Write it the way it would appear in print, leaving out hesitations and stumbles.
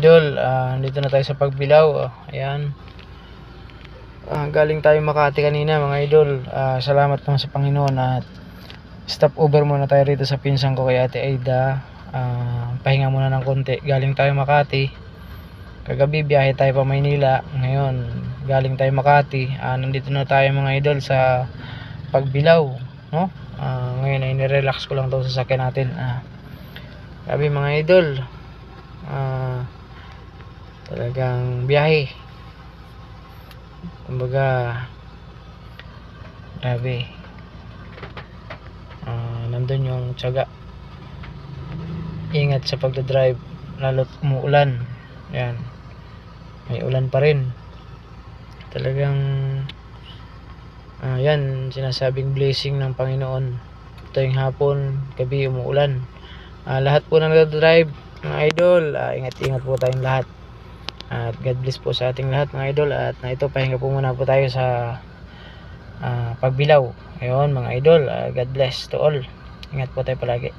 idol, dito na tayo sa Pagbilao. Ayan. Galing tayo Makati kanina mga idol. Salamat naman sa Panginoon at stop over muna tayo rito sa pinsan ko kay Ate Aida. Pahinga muna ng konti. Galing tayo Makati. Kagabi biyahe tayo pa Maynila. Ngayon galing tayo Makati. Nandito na tayo mga idol sa Pagbilao, no? Ngayon ay nirelax ko lang daw sa sakyan natin. Grabe mga idol. Talagang biyahe, kumbaga grabe. Nandun yung tiyaga, ingat sa pagdadrive lalo't umuulan. Yan, may ulan pa rin talagang yan sinasabing blessing ng Panginoon. Ito yung hapon, gabi umuulan. Lahat po ng nagdadrive mga idol, ingat-ingat po tayong lahat at God bless po sa ating lahat mga idol. At ito, pahinga po muna po tayo sa Pagbilao. Ayun mga idol, God bless to all. Ingat po tayo palagi.